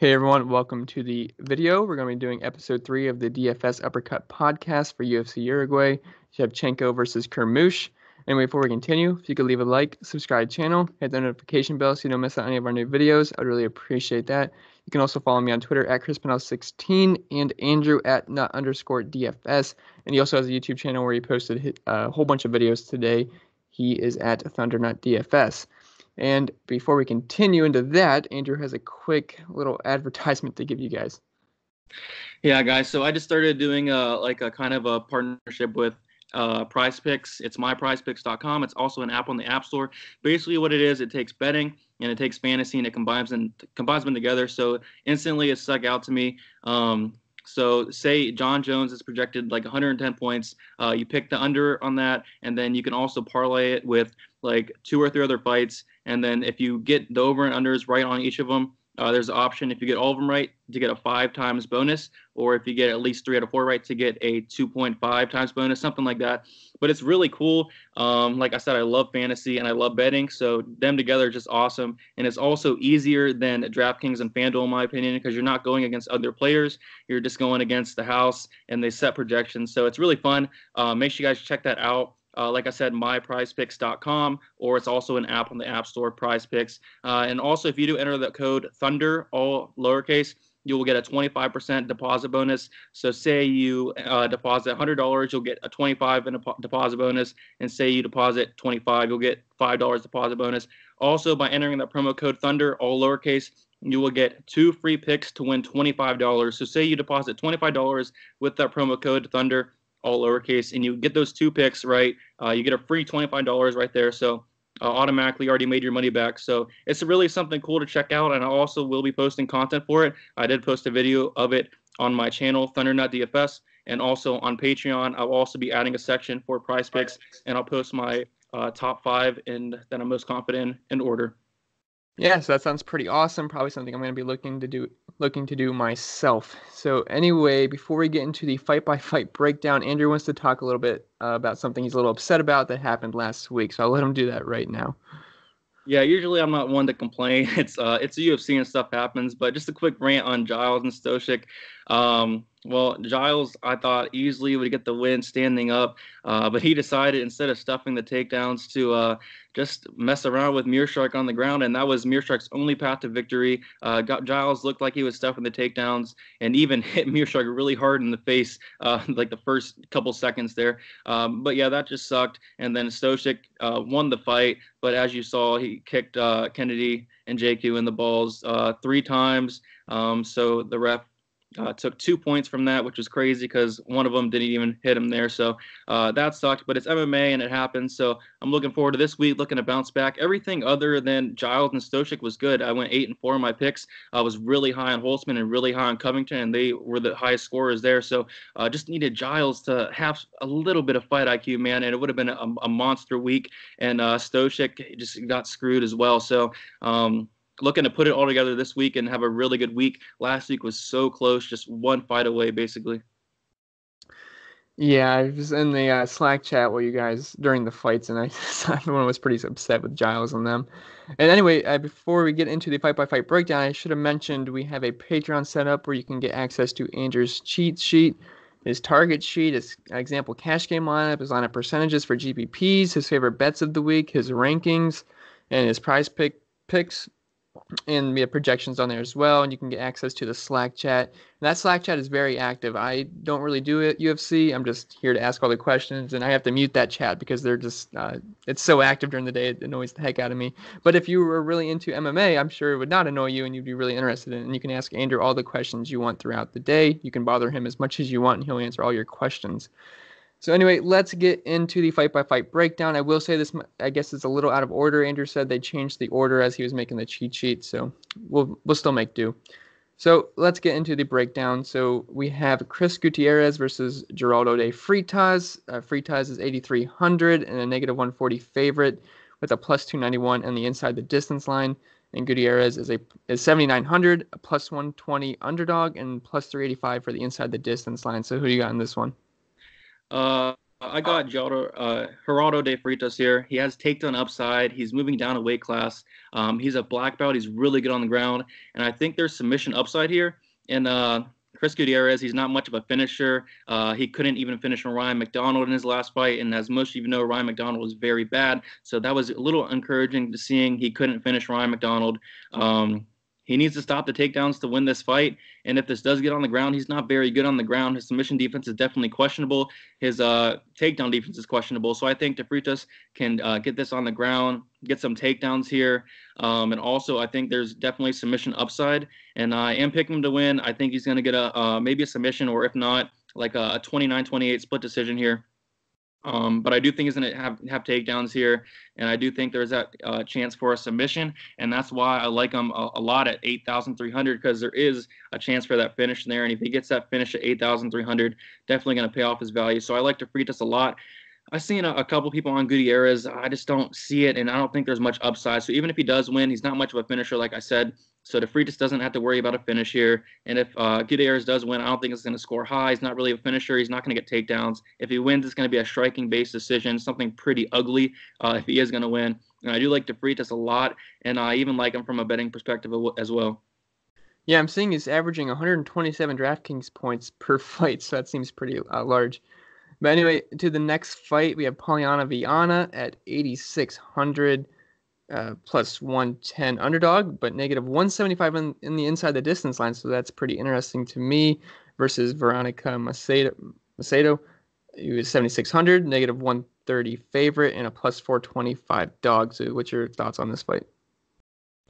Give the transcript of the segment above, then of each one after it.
Hey everyone, welcome to the video. We're going to be doing episode 3 of the DFS Uppercut podcast for UFC Uruguay, Shevchenko versus Kermouche. Anyway, before we continue, if you could leave a like, subscribe to the channel, hit the notification bell so you don't miss out on any of our new videos, I'd really appreciate that. You can also follow me on Twitter at ChrisPinell16 and Andrew at nut_DFS. And he also has a YouTube channel where he posted a whole bunch of videos today. He is at ThunderNutDFS. And before we continue into that, Andrew has a quick little advertisement to give you guys. Yeah, guys. So I just started doing a kind of a partnership with Prize Picks. It's myprizepicks.com. It's also an app on the App Store. Basically, what it is, it takes betting and it takes fantasy and it combines them together. So instantly, it stuck out to me. So say John Jones is projected like 110 points. You pick the under on that, and then you can also parlay it with like 2 or 3 other fights. And then if you get the over and unders right on each of them, there's an option if you get all of them right to get a 5 times bonus, or if you get at least 3 out of 4 right to get a 2.5 times bonus, something like that. But it's really cool. Like I said, I love fantasy and I love betting, so them together are just awesome. And it's also easier than DraftKings and FanDuel, in my opinion, because you're not going against other players. You're just going against the house, and they set projections. So it's really fun. Make sure you guys check that out. Like I said, myprizepicks.com, or it's also an app on the App Store, Prize Picks. And also, if you do enter the code THUNDER, all lowercase, you will get a 25% deposit bonus. So say you deposit $100, you'll get a 25 in a deposit bonus. And say you deposit 25, you'll get $5 deposit bonus. Also, by entering that promo code THUNDER, all lowercase, you will get 2 free picks to win $25. So say you deposit $25 with that promo code THUNDER, all lowercase, and you get those 2 picks right, you get a free $25 right there. So automatically already made your money back. So it's really something cool to check out, and I also will be posting content for it. I did post a video of it on my channel, ThunderNutDFS, and also on Patreon. I'll also be adding a section for Prize Picks, and I'll post my top 5 and that I'm most confident in order. Yeah, so that sounds pretty awesome. Probably something I'm going to be looking to do myself. So anyway, before we get into the fight-by-fight breakdown, Andrew wants to talk a little bit about something he's a little upset about that happened last week. So I'll let him do that right now. Yeah, usually I'm not one to complain. It's UFC and stuff happens, but just a quick rant on Giles and Stoshik. Well, Giles, I thought easily would get the win standing up, but he decided instead of stuffing the takedowns to just mess around with Meerschaert on the ground, and that was Meerschaert's only path to victory. Giles looked like he was stuffing the takedowns and even hit Meerschaert really hard in the face, like the first couple seconds there. But yeah, that just sucked. And then Stoshik won the fight, but as you saw, he kicked Kennedy and JQ in the balls 3 times. So the ref took 2 points from that, which was crazy because one of them didn't even hit him there. So that sucked, but it's MMA and it happens. So I'm looking forward to this week, looking to bounce back. Everything other than Giles and Stoshik was good. I went 8-4 in my picks. I was really high on Holtzman and really high on Covington, and they were the highest scorers there. So just needed Giles to have a little bit of fight IQ, man, and it would have been a monster week. And Stoshik just got screwed as well. So looking to put it all together this week and have a really good week. Last week was so close, just one fight away, basically. Yeah, I was in the Slack chat with you guys during the fights, and everyone was pretty upset with Giles and them. And anyway, before we get into the fight-by-fight breakdown, I should have mentioned we have a Patreon set up where you can get access to Andrew's cheat sheet, his target sheet, his example cash game lineup, his lineup percentages for GPPs, his favorite bets of the week, his rankings, and his prize picks. And we have projections on there as well, and you can get access to the Slack chat. And that Slack chat is very active. I don't really do it UFC. I'm just here to ask all the questions, and I have to mute that chat because they're just it's so active during the day, it annoys the heck out of me. But if you were really into MMA, I'm sure it would not annoy you, and you'd be really interested in it. And you can ask Andrew all the questions you want throughout the day. You can bother him as much as you want, and he'll answer all your questions. So anyway, let's get into the fight-by-fight breakdown. I will say this, I guess it's a little out of order. Andrew said they changed the order as he was making the cheat sheet, so we'll still make do. So let's get into the breakdown. So we have Chris Gutierrez versus Geraldo de Freitas. Freitas is 8,300 and a negative 140 favorite with a plus 291 on the inside the distance line. And Gutierrez is 7,900, a plus 120 underdog, and plus 385 for the inside the distance line. So who do you got in this one? I got Geraldo de Freitas here. He has takedown upside. He's moving down a weight class. He's a black belt. He's really good on the ground, and I think there's submission upside here. And Chris Gutierrez, he's not much of a finisher. He couldn't even finish Ryan McDonald in his last fight, and as most of you know, Ryan McDonald was very bad. So that was a little encouraging to seeing he couldn't finish Ryan McDonald. He needs to stop the takedowns to win this fight. And if this does get on the ground, he's not very good on the ground. His submission defense is definitely questionable. His takedown defense is questionable. So I think De Freitas can get this on the ground, get some takedowns here. And also, I think there's definitely submission upside. And I am picking him to win. I think he's going to get maybe a submission, or if not, like a 29-28 split decision here. But I do think he's going to have takedowns here, and I do think there's that chance for a submission, and that's why I like him a lot at 8,300, because there is a chance for that finish there, and if he gets that finish at 8,300, definitely going to pay off his value. So I like De Freitas a lot. I've seen a couple people on Gutierrez. I just don't see it, and I don't think there's much upside. So even if he does win, he's not much of a finisher, like I said. So De Freitas doesn't have to worry about a finish here. And if Gutierrez does win, I don't think it's going to score high. He's not really a finisher. He's not going to get takedowns. If he wins, it's going to be a striking-based decision, something pretty ugly if he is going to win. And I do like De Freitas a lot, and I even like him from a betting perspective as well. Yeah, I'm seeing he's averaging 127 DraftKings points per fight, so that seems pretty large. But anyway, to the next fight, we have Polyana Viana at 8,600. Plus 110 underdog, but negative 175 in the inside the distance line. So that's pretty interesting to me versus Veronica Macedo. He was 7,600, negative 130 favorite, and a plus 425 dog. So what's your thoughts on this fight?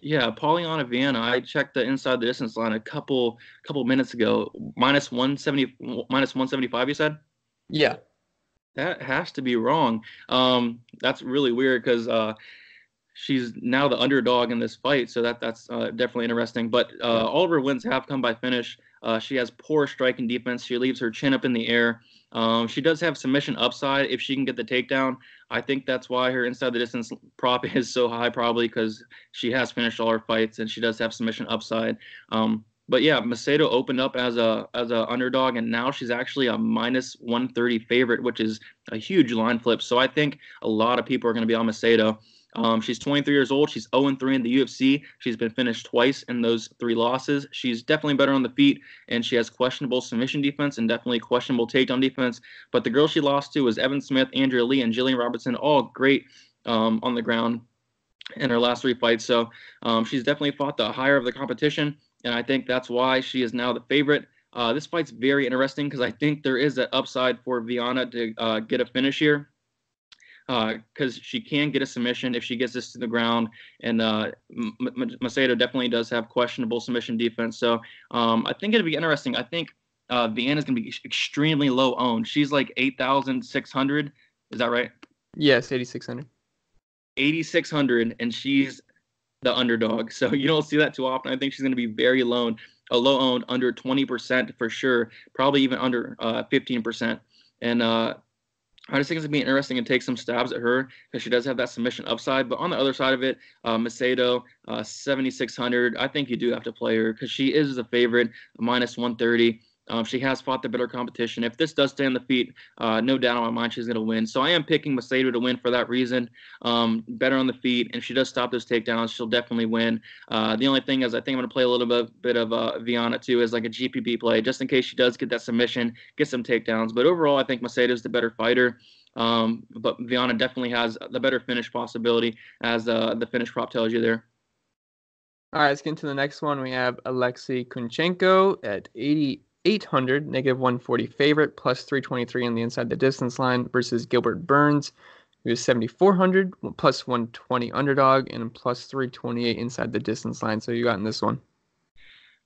Yeah, Polyana Viana. I checked the inside the distance line a couple minutes ago. Minus 175, you said? Yeah. That has to be wrong. That's really weird because she's now the underdog in this fight, so that's definitely interesting. But all of her wins have come by finish. She has poor striking defense. She leaves her chin up in the air. She does have submission upside if she can get the takedown. I think that's why her inside the distance prop is so high, probably because she has finished all her fights and she does have submission upside. But yeah, Macedo opened up as a underdog, and now she's actually a minus 130 favorite, which is a huge line flip. So I think a lot of people are going to be on Macedo. She's 23 years old. She's 0-3 in the UFC. She's been finished twice in those 3 losses. She's definitely better on the feet, and she has questionable submission defense and definitely questionable takedown defense. But the girl she lost to was Evan Smith, Andrea Lee, and Jillian Robertson, all great on the ground in her last 3 fights. So she's definitely fought the higher of the competition, and I think that's why she is now the favorite. This fight's very interesting because I think there is an upside for Viana to get a finish here. Because she can get a submission if she gets this to the ground, and Macedo definitely does have questionable submission defense. So I think it'd be interesting. I think Viana's going to be extremely low owned. She's like 8,600. Is that right? Yes, 8,600. 8,600, and she's the underdog. So you don't see that too often. I think she's going to be very low owned, under 20% for sure, probably even under 15%. And I just think it's going to be interesting and take some stabs at her because she does have that submission upside. But on the other side of it, Macedo, 7,600. I think you do have to play her because she is the favorite, minus 130. She has fought the better competition. If this does stay on the feet, no doubt in my mind she's going to win. So I am picking Macedo to win for that reason. Better on the feet, and if she does stop those takedowns, she'll definitely win. The only thing is I think I'm going to play a little bit of Viana too as like a GPP play, just in case she does get that submission, get some takedowns. But overall, I think Macedo's the better fighter. But Viana definitely has the better finish possibility, as the finish prop tells you there. All right, let's get into the next one. We have Alexei Kunchenko at 8,800, negative 140 favorite, plus 323 on the inside the distance line versus Gilbert Burns, who is 7,400, plus 120 underdog, and plus 328 inside the distance line. So you got in this one.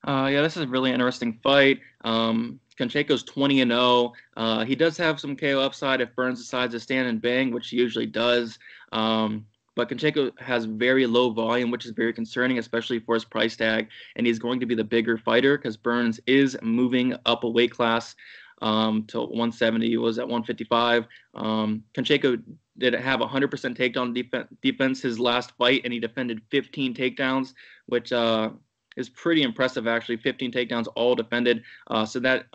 Yeah, this is a really interesting fight. Kunchenko's 20-0. He does have some KO upside if Burns decides to stand and bang, which he usually does. But Kunchenko has very low volume, which is very concerning, especially for his price tag. And he's going to be the bigger fighter because Burns is moving up a weight class to 170. He was at 155. Kunchenko did have 100% takedown defense his last fight, and he defended 15 takedowns, which is pretty impressive, actually. 15 takedowns all defended. So that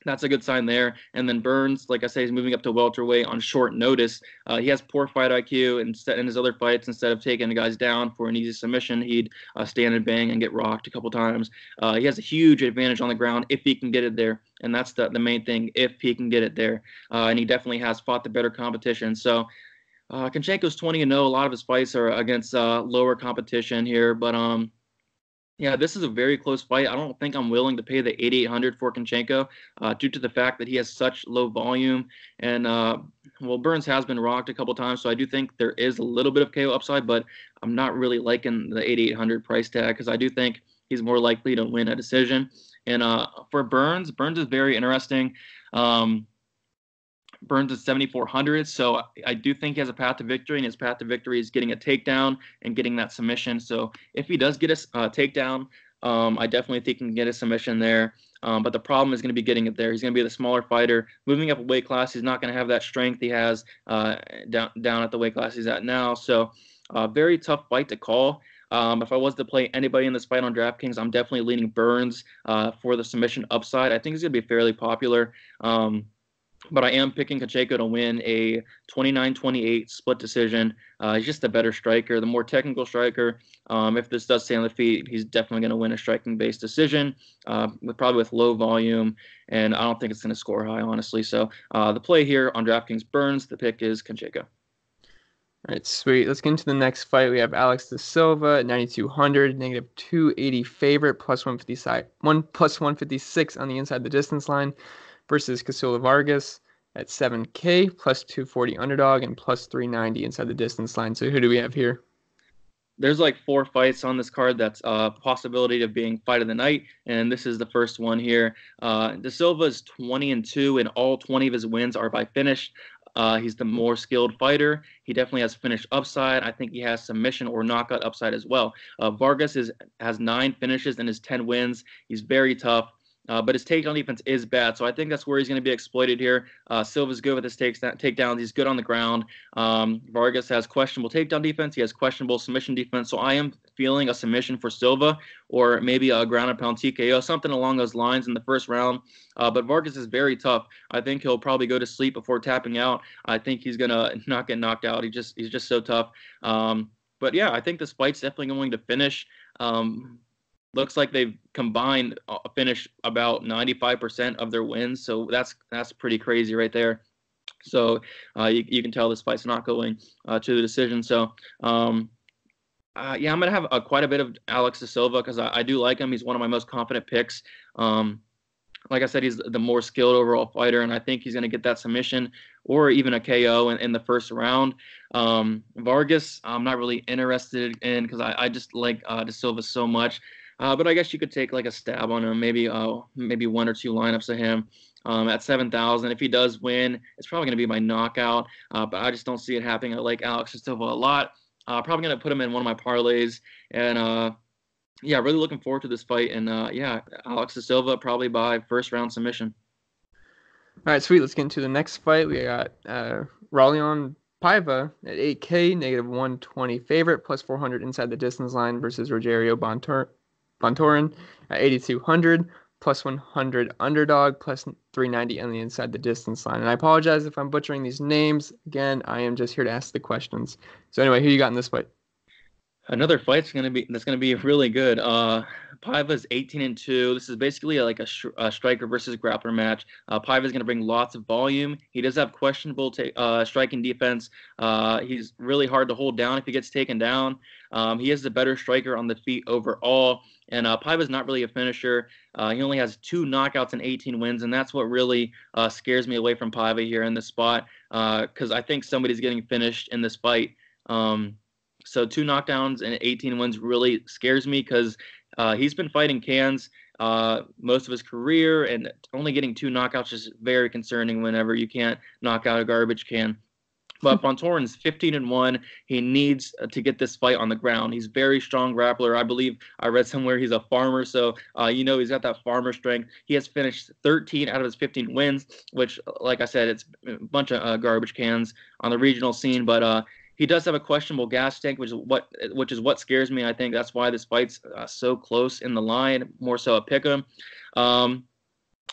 That's a good sign there. And then Burns, like I say, he's moving up to welterweight on short notice. He has poor fight IQ, and in his other fights, instead of taking the guys down for an easy submission, he'd stand and bang and get rocked a couple times. He has a huge advantage on the ground if he can get it there, and that's the main thing, if he can get it there. And he definitely has fought the better competition. So Shevchenko's 20-0. A lot of his fights are against lower competition here, but yeah, this is a very close fight. I don't think I'm willing to pay the 8,800 for Shevchenko due to the fact that he has such low volume. And, well, Burns has been rocked a couple times, so I do think there is a little bit of KO upside, but I'm not really liking the 8,800 price tag because I do think he's more likely to win a decision. And for Burns is very interesting. Burns is 7,400, so I do think he has a path to victory, and his path to victory is getting a takedown and getting that submission. So if he does get a takedown, I definitely think he can get a submission there. But the problem is going to be getting it there. He's going to be the smaller fighter. Moving up a weight class, he's not going to have that strength he has down at the weight class he's at now. So very tough fight to call. If I was to play anybody in this fight on DraftKings, I'm definitely leaning Burns for the submission upside. I think he's going to be fairly popular. But I am picking Shevchenko to win a 29-28 split decision. He's just a better striker, the more technical striker. If this does stay on the feet, he's definitely going to win a striking-based decision, probably with low volume, and I don't think it's going to score high, honestly. So the play here on DraftKings Burns, the pick is Shevchenko. All right, sweet. Let's get into the next fight. We have Alex de Silva at 9,200, -280 favorite, +156 on the inside the distance line, versus Casula Vargas at 7K, +240 underdog, and +390 inside the distance line. So who do we have here? There's like 4 fights on this card that's a possibility of being fight of the night, and this is the first one here. De Silva is 20-2, and all 20 of his wins are by finish. He's the more skilled fighter. He definitely has finish upside. I think he has submission or knockout upside as well. Vargas has 9 finishes in his 10 wins. He's very tough. But his takedown defense is bad, so I think that's where he's going to be exploited here. Silva's good with his takedowns. He's good on the ground. Vargas has questionable takedown defense. He has questionable submission defense, so I am feeling a submission for Silva or maybe a ground and pound TKO, something along those lines in the first round. But Vargas is very tough. I think he'll probably go to sleep before tapping out. I think he's going to not get knocked out. He's just so tough. But, yeah, I think this fight's definitely going to finish. Looks like they've combined finish about 95% of their wins, so that's pretty crazy right there. So you can tell this fight's not going to the decision. So yeah, I'm gonna have quite a bit of Alex de Silva because I do like him. He's one of my most confident picks. Like I said, he's the more skilled overall fighter, and I think he's going to get that submission or even a KO in the first round. Vargas, I'm not really interested in because I just like de Silva so much. But I guess you could take like a stab on him, maybe 1 or 2 lineups of him at 7,000. If he does win, it's probably going to be by knockout. But I just don't see it happening. I like Alex de Silva a lot. Probably going to put him in one of my parlays. And yeah, really looking forward to this fight. And yeah, Alex de Silva probably by first round submission. All right, sweet. Let's get into the next fight. We got Raulian Paiva at 8K, -120 favorite, +400 inside the distance line, versus Rogerio Bontorin at 8,200, +100 underdog, +390 on the inside the distance line. And I apologize if I'm butchering these names. Again, I am just here to ask the questions. So anyway, who you got in this fight? Another fight's gonna be really good. Paiva's 18-2. This is basically like a striker versus grappler match. Paiva's gonna bring lots of volume. He does have questionable striking defense. He's really hard to hold down if he gets taken down. He is the better striker on the feet overall. And Paiva's not really a finisher. He only has 2 knockouts and 18 wins, and that's what really scares me away from Paiva here in this spot because I think somebody's getting finished in this fight. So 2 knockdowns and 18 wins really scares me because he's been fighting cans most of his career, and only getting 2 knockouts is very concerning whenever you can't knock out a garbage can. But Bontorin's 15-1. He needs to get this fight on the ground. He's very strong grappler. I believe I read somewhere he's a farmer, so he's got that farmer strength. He has finished 13 out of his 15 wins, which, like I said, it's a bunch of garbage cans on the regional scene, but he does have a questionable gas tank, which is what scares me. I think that's why this fight's so close in the line, more so a pick 'em.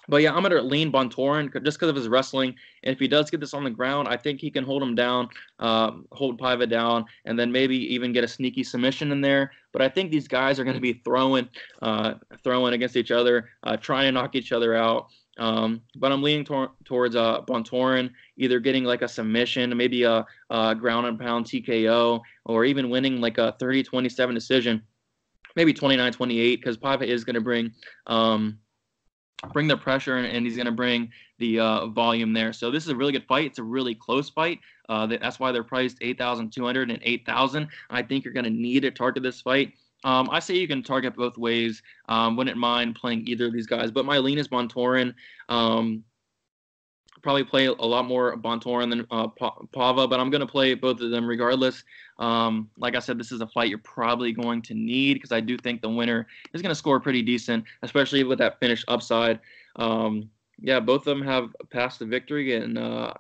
But yeah, I'm going to lean Bontorin just because of his wrestling. And if he does get this on the ground, I think he can hold him down, hold Paiva down, and then maybe even get a sneaky submission in there. But I think these guys are going to be throwing against each other, trying to knock each other out. But I'm leaning towards Bontorin, either getting like a submission, maybe a ground and pound TKO, or even winning like a 30-27 decision, maybe 29-28, because Paiva is going to bring the pressure, and he's going to bring the volume there. So this is a really good fight. It's a really close fight. That's why they're priced 8,200 and 8,000. I think you're going to need to target this fight. I say you can target both ways. Wouldn't mind playing either of these guys, but my lean is Bontorin. Probably play a lot more Bontorin than Paiva, but I'm going to play both of them regardless. Like I said, this is a fight you're probably going to need because I do think the winner is going to score pretty decent, especially with that finish upside. Yeah, both of them have passed the victory, and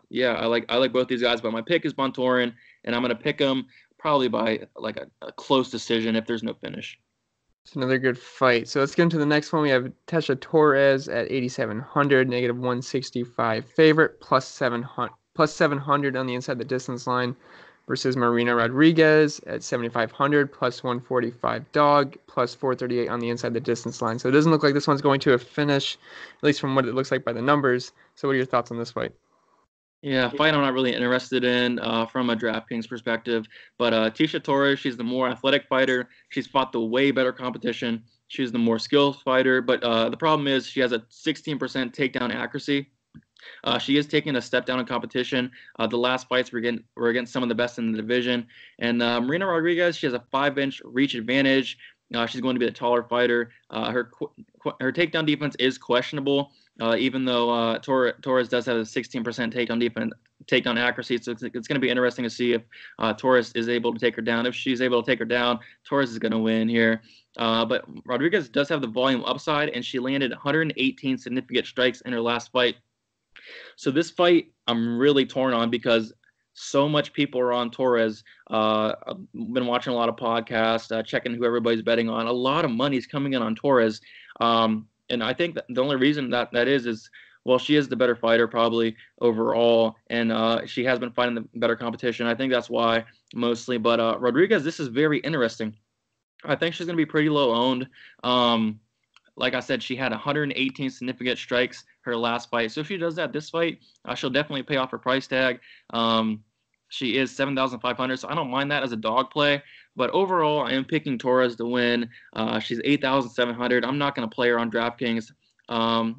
yeah, I like both these guys, but my pick is Bontorin, and I'm going to pick him probably by like a close decision if there's no finish. It's another good fight. So let's get into the next one. We have Tesha Torres at 8,700, negative 165 favorite, plus 700 on the inside the distance line, versus Marina Rodriguez at 7,500, plus 145 dog, plus 438 on the inside the distance line. So it doesn't look like this one's going to a finish, at least from what it looks like by the numbers. So what are your thoughts on this fight? Yeah, fight I'm not really interested in from a DraftKings perspective. But Tisha Torres, she's the more athletic fighter. She's fought the way better competition. She's the more skilled fighter. But the problem is she has a 16% takedown accuracy. She is taking a step down in competition. The last fights were against some of the best in the division. And Marina Rodriguez, she has a 5-inch reach advantage. She's going to be the taller fighter. Her takedown defense is questionable, even though Torres does have a 16% takedown accuracy. So it's going to be interesting to see if Torres is able to take her down. If she's able to take her down, Torres is going to win here. But Rodriguez does have the volume upside, and she landed 118 significant strikes in her last fight. So this fight I'm really torn on because so much people are on Torres. I've been watching a lot of podcasts, checking who everybody's betting on. A lot of money's coming in on Torres. And I think that the only reason that is, well, she is the better fighter probably overall, and she has been fighting the better competition. I think that's why mostly. But Rodriguez, this is very interesting. I think she's going to be pretty low owned. Like I said, she had 118 significant strikes her last fight. So if she does that this fight, she'll definitely pay off her price tag. She is 7,500, so I don't mind that as a dog play. But overall, I am picking Torres to win. She's 8,700. I'm not going to play her on DraftKings. I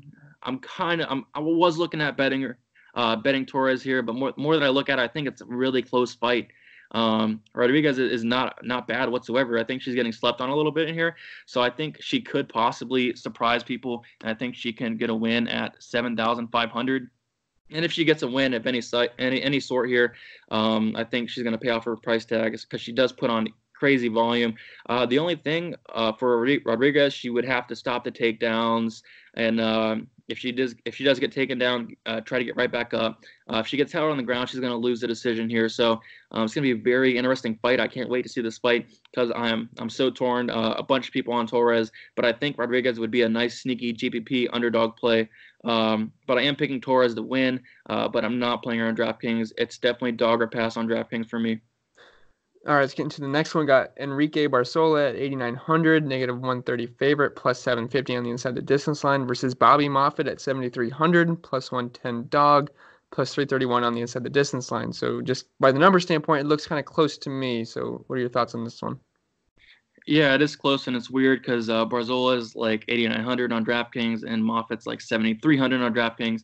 was looking at betting Torres here, but more than I look at it, I think it's a really close fight. Rodriguez is not bad whatsoever. I think she's getting slept on a little bit in here. So I think she could possibly surprise people, and I think she can get a win at 7,500. And if she gets a win of any sort here, I think she's going to pay off her price tag because she does put on crazy volume. The only thing for Rodriguez, she would have to stop the takedowns, and if she does get taken down, try to get right back up. If she gets held on the ground, she's going to lose the decision here. So it's going to be a very interesting fight. I can't wait to see this fight because I'm so torn. A bunch of people on Torres, but I think Rodriguez would be a nice sneaky GPP underdog play. But I am picking Torres to win, but I'm not playing her on DraftKings. It's definitely dog or pass on DraftKings for me. All right, let's get into the next one. Got Enrique Barzola at 8,900, negative 130 favorite, plus 750 on the inside the distance line, versus Bobby Moffett at 7,300, plus 110 dog, plus 331 on the inside the distance line. So just by the number standpoint, it looks kind of close to me. So what are your thoughts on this one? Yeah, it is close, and it's weird because Barzola is like 8,900 on DraftKings, and Moffett's like 7,300 on DraftKings.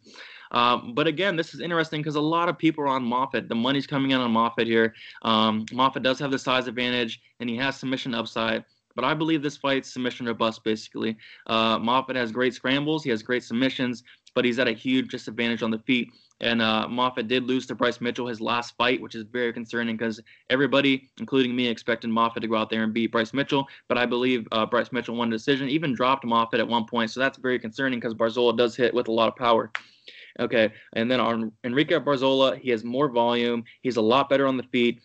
But again, this is interesting because a lot of people are on Moffett. The money's coming in on Moffett here. Moffett does have the size advantage, and he has submission upside. But I believe this fight's submission or bust, basically. Moffett has great scrambles. He has great submissions, but he's at a huge disadvantage on the feet. And Moffett did lose to Bryce Mitchell his last fight, which is very concerning because everybody, including me, expected Moffett to go out there and beat Bryce Mitchell. But I believe Bryce Mitchell won the decision, even dropped Moffett at one point. So that's very concerning because Barzola does hit with a lot of power. Okay, and then on Enrique Barzola, he has more volume. He's a lot better on the feet.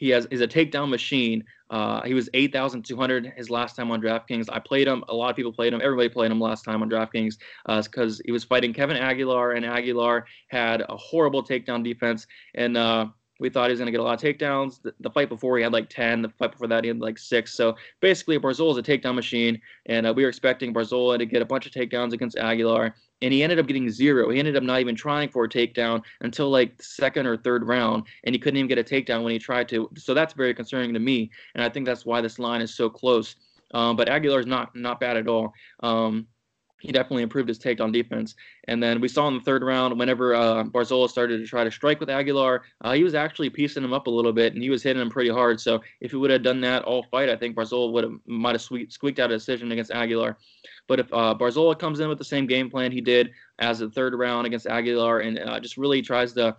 He's a takedown machine. He was 8,200 his last time on DraftKings. I played him. A lot of people played him. Everybody played him last time on DraftKings because he was fighting Kevin Aguilar, and Aguilar had a horrible takedown defense. And we thought he was going to get a lot of takedowns. The fight before, he had like 10. The fight before that, he had like 6. So basically, Barzola is a takedown machine, and we were expecting Barzola to get a bunch of takedowns against Aguilar, and he ended up getting 0. He ended up not even trying for a takedown until like the second or third round, and he couldn't even get a takedown when he tried to. So that's very concerning to me, and I think that's why this line is so close. But Aguilar's not bad at all. He definitely improved his takedown defense. And then we saw in the third round, whenever Barzola started to try to strike with Aguilar, he was actually piecing him up a little bit, and he was hitting him pretty hard. So if he would have done that all fight, I think Barzola might have squeaked out a decision against Aguilar. But if Barzola comes in with the same game plan he did as the third round against Aguilar and just really tries to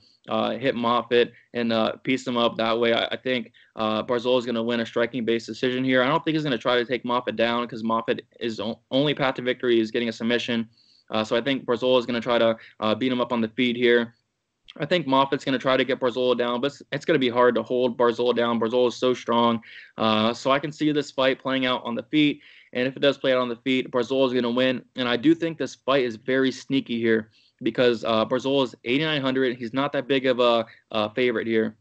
hit Moffitt and piece him up that way, I think Barzola is going to win a striking-based decision here. I don't think he's going to try to take Moffitt down because Moffitt is only path to victory is getting a submission. So I think Barzola is going to try to beat him up on the feet here. I think Moffitt's going to try to get Barzola down, but it's going to be hard to hold Barzola down. Barzola is so strong. So I can see this fight playing out on the feet. And if it does play out on the feet, Barzola is going to win. And I do think this fight is very sneaky here because Barzola is 8,900. He's not that big of a favorite here.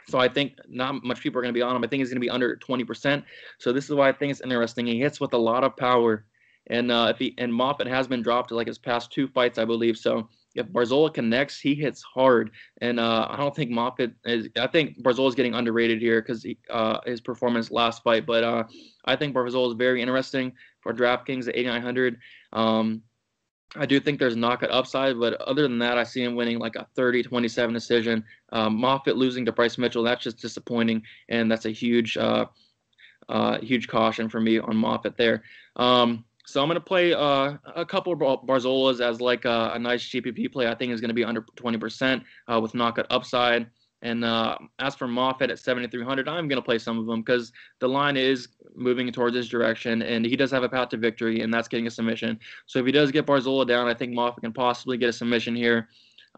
So I think not much people are going to be on him. I think he's going to be under 20%. So this is why I think it's interesting. He hits with a lot of power. And Moffitt has been dropped to like his past 2 fights, I believe. So if Barzola connects, he hits hard. And I don't think Moffitt is. I think Barzola is getting underrated here because his performance last fight. But I think Barzola is very interesting for DraftKings at 8,900. I do think there's knockout upside, but other than that, I see him winning like a 30-27 decision. Moffitt losing to Bryce Mitchell, that's just disappointing, and that's a huge caution for me on Moffitt there. So I'm going to play a couple of Barzolas as like a nice GPP play. I think is going to be under 20% with knockout upside. And as for Moffitt at 7,300, I'm going to play some of them because the line is moving towards his direction, and he does have a path to victory, and that's getting a submission. So if he does get Barzola down, I think Moffitt can possibly get a submission here.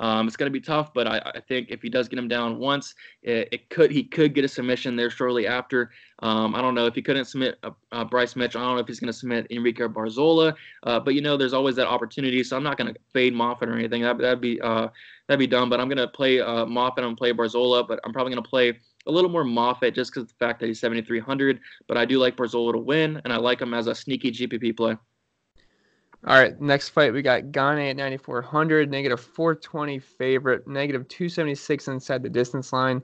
It's going to be tough, but I think if he does get him down once, he could get a submission there shortly after. I don't know if he couldn't submit Bryce Mitchell. I don't know if he's going to submit Enrique Barzola, but there's always that opportunity. So I'm not going to fade Moffitt or anything. That'd be dumb. But I'm going to play Moffitt and play Barzola, but I'm probably going to play a little more Moffitt just because of the fact that he's 7,300. But I do like Barzola to win, and I like him as a sneaky GPP play. All right, next fight we got Gane at 9,400, -420 favorite, -276 inside the distance line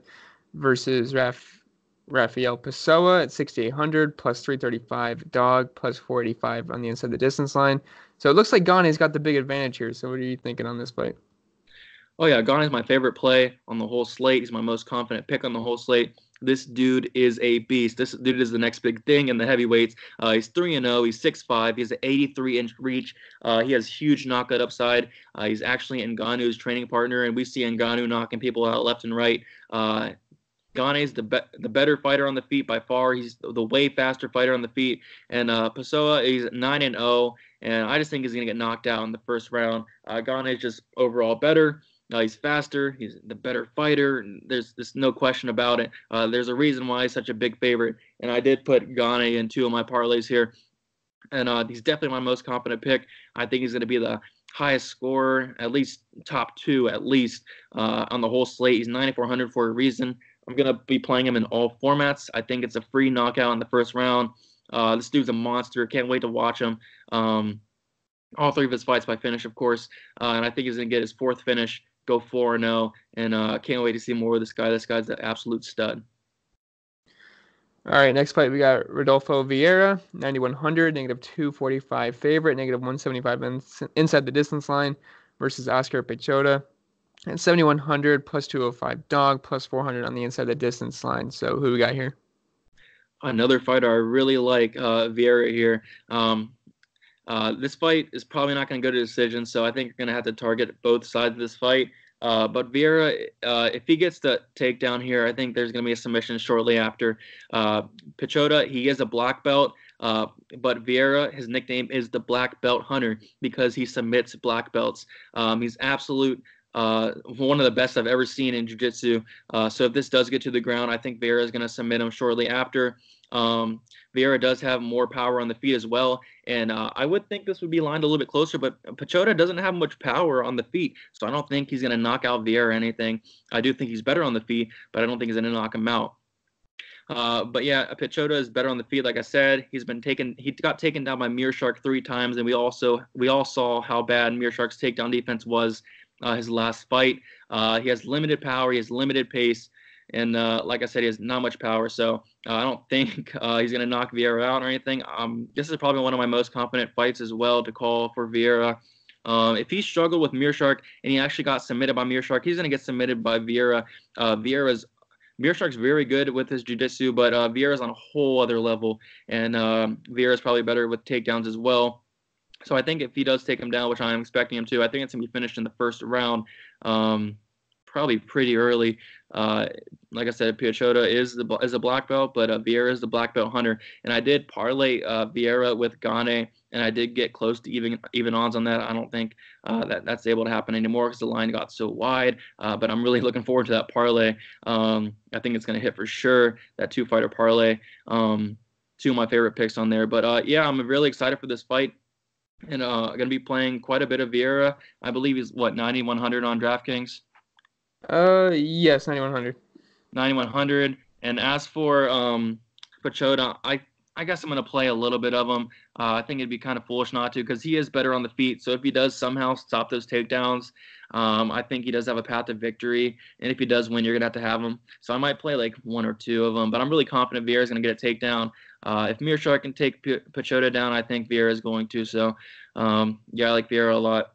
versus Rafael Pessoa at 6,800, +335 dog, +485 on the inside the distance line. So it looks like Gane's got the big advantage here. So what are you thinking on this fight? Oh, yeah, Gane is my favorite play on the whole slate. He's my most confident pick on the whole slate. This dude is a beast. This dude is the next big thing in the heavyweights. He's 3-0. He's 6'5". He has an 83-inch reach. He has huge knockout upside. He's actually Ngannou's training partner, and we see Ngannou knocking people out left and right. Gane is the better fighter on the feet by far. He's the way faster fighter on the feet. And Pessoa is 9-0, and I just think he's going to get knocked out in the first round. Gane is just overall better. He's faster. He's the better fighter. There's no question about it. There's a reason why he's such a big favorite. And I did put Gane in 2 of my parlays here. And he's definitely my most confident pick. I think he's going to be the highest scorer, at least top 2 at least, on the whole slate. He's 9,400 for a reason. I'm going to be playing him in all formats. I think it's a free knockout in the first round. This dude's a monster. Can't wait to watch him. All 3 of his fights by finish, of course. And I think he's going to get his 4th finish. Go 4-0, and can't wait to see more of this guy. This guy's an absolute stud. All right, next fight we got Rodolfo Vieira, 9,100, -245 favorite, -175 inside the distance line versus Oscar Piechota at 7,100, +205 dog, +400 on the inside the distance line. So who we got here? Another fighter I really like, Vieira here. This fight is probably not going to go to decision, so I think you're going to have to target both sides of this fight. But Vieira, if he gets the takedown here, I think there's going to be a submission shortly after. Piechota, he is a black belt, but Vieira, his nickname is the Black Belt Hunter because he submits black belts. He's absolute one of the best I've ever seen in jiu-jitsu. So if this does get to the ground, I think Vieira is going to submit him shortly after. Vieira does have more power on the feet as well, and I would think this would be lined a little bit closer, but Pachota doesn't have much power on the feet, so I don't think he's going to knock out Vieira or anything. I do think he's better on the feet, but I don't think he's going to knock him out. But yeah, Pachota is better on the feet. Like I said, he got taken down by Mearshark 3 times, and we all saw how bad Mearshark's takedown defense was his last fight. He has limited power, he has limited pace, and like I said, he has not much power. So I don't think he's going to knock Vieira out or anything. This is probably one of my most confident fights as well to call for Vieira. If he struggled with Mearshark and he actually got submitted by Mearshark, he's going to get submitted by Vieira. Mearshark's very good with his jiu-jitsu, but Vieira's on a whole other level, and Vieira's probably better with takedowns as well. So I think if he does take him down, which I'm expecting him to, I think it's going to be finished in the first round, probably pretty early. Like I said, Pachota is a black belt, but Vieira is the black belt hunter. And I did parlay Vieira with Gane, and I did get close to even odds on that. I don't think that's able to happen anymore because the line got so wide. But I'm really looking forward to that parlay. I think it's going to hit for sure, that 2-fighter parlay. 2 of my favorite picks on there. But yeah, I'm really excited for this fight. And going to be playing quite a bit of Vieira. I believe he's, 9,100 on DraftKings? Yes, 9,100. 9,100. And as for Pachota, I guess I'm going to play a little bit of him. I think it'd be kind of foolish not to because he is better on the feet. So if he does somehow stop those takedowns, I think he does have a path to victory. And if he does win, you're going to have him. So I might play like 1 or 2 of them. But I'm really confident Vieira is going to get a takedown. If Mearshark can take Pachota down, I think Vieira is going to. So, yeah, I like Vieira a lot.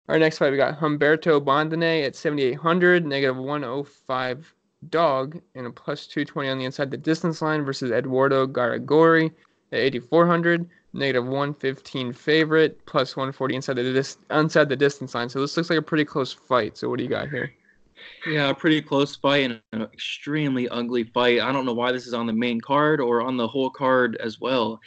Our next fight, we got Humberto Bondone at 7,800, -105 dog, and a +220 on the inside the distance line versus Eduardo Garagori at 8,400, -115 favorite, +140 inside the distance line. So this looks like a pretty close fight. So what do you got here? Yeah, a pretty close fight and an extremely ugly fight. I don't know why this is on the main card or on the whole card as well.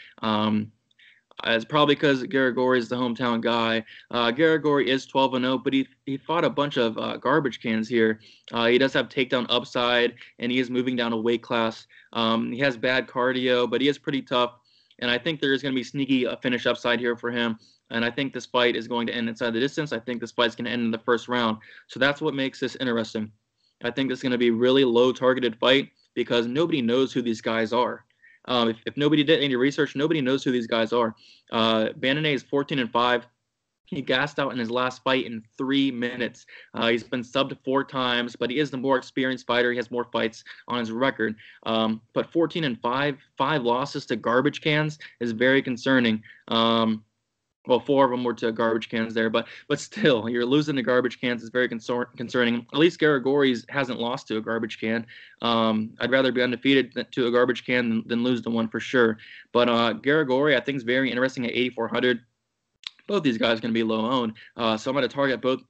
It's probably because Gargoyle is the hometown guy. Gargoyle is 12-0, but he fought a bunch of garbage cans here. He does have takedown upside, and he is moving down a weight class. He has bad cardio, but he is pretty tough. And I think there is going to be sneaky finish upside here for him. And I think this fight is going to end inside the distance. I think this fight is going to end in the first round. So that's what makes this interesting. I think this is going to be a really low targeted fight because nobody knows who these guys are. If nobody did any research, nobody knows who these guys are. Bannonay is 14-5. He gassed out in his last fight in 3 minutes. He's been subbed 4 times, but he is the more experienced fighter. He has more fights on his record. But 14-5, 5 losses to garbage cans is very concerning. Well, 4 of them were to garbage cans there, but still, you're losing to garbage cans is very concerning. At least Garagori's hasn't lost to a garbage can. I'd rather be undefeated to a garbage can than lose to one for sure. But Garagori, I think, is very interesting at 8,400. Both these guys are going to be low owned, so I'm going to target both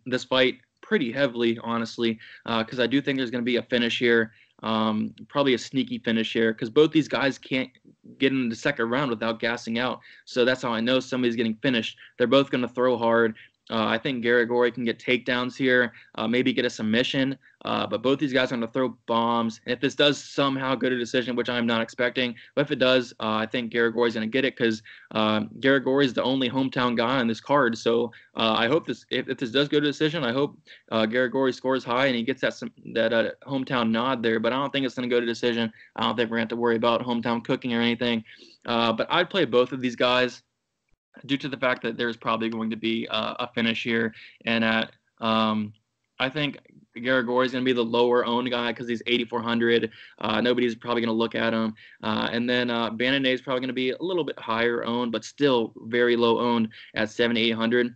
this fight pretty heavily, honestly, because I do think there's going to be a finish here. Probably a sneaky finish here because both these guys can't get in the second round without gassing out. So that's how I know somebody's getting finished. They're both going to throw hard. I think Garagori can get takedowns here, maybe get a submission, but both these guys are going to throw bombs. And if this does somehow go to decision, which I'm not expecting, but if it does, I think Garagori's going to get it because Garagori is the only hometown guy on this card. So I hope if this does go to decision, I hope Garagori scores high and he gets that hometown nod there. But I don't think it's going to go to decision. I don't think we're going to have to worry about hometown cooking or anything. But I'd play both of these guys, due to the fact that there's probably going to be a finish here. And I think Garagori is going to be the lower owned guy because he's 8,400. Nobody's probably going to look at him. And then Bannonay is probably going to be a little bit higher owned, but still very low owned at 7,800.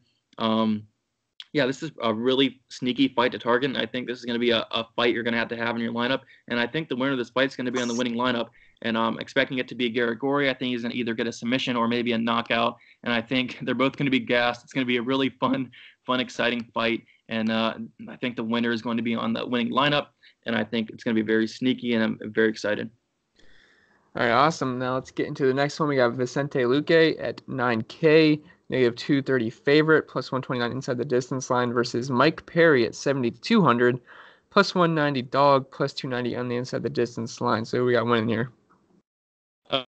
Yeah, this is a really sneaky fight to target. And I think this is going to be a fight you're going to have in your lineup. And I think the winner of this fight is going to be on the winning lineup. And I'm expecting it to be Garagori. I think he's going to either get a submission or maybe a knockout. And I think they're both going to be gassed. It's going to be a really fun, exciting fight. And I think the winner is going to be on the winning lineup. And I think it's going to be very sneaky, and I'm very excited. All right, awesome. Now let's get into the next one. We got Vicente Luque at 9K, -230 favorite, +129 inside the distance line versus Mike Perry at 7,200, +190 dog, +290 on the inside the distance line. So we got winning here.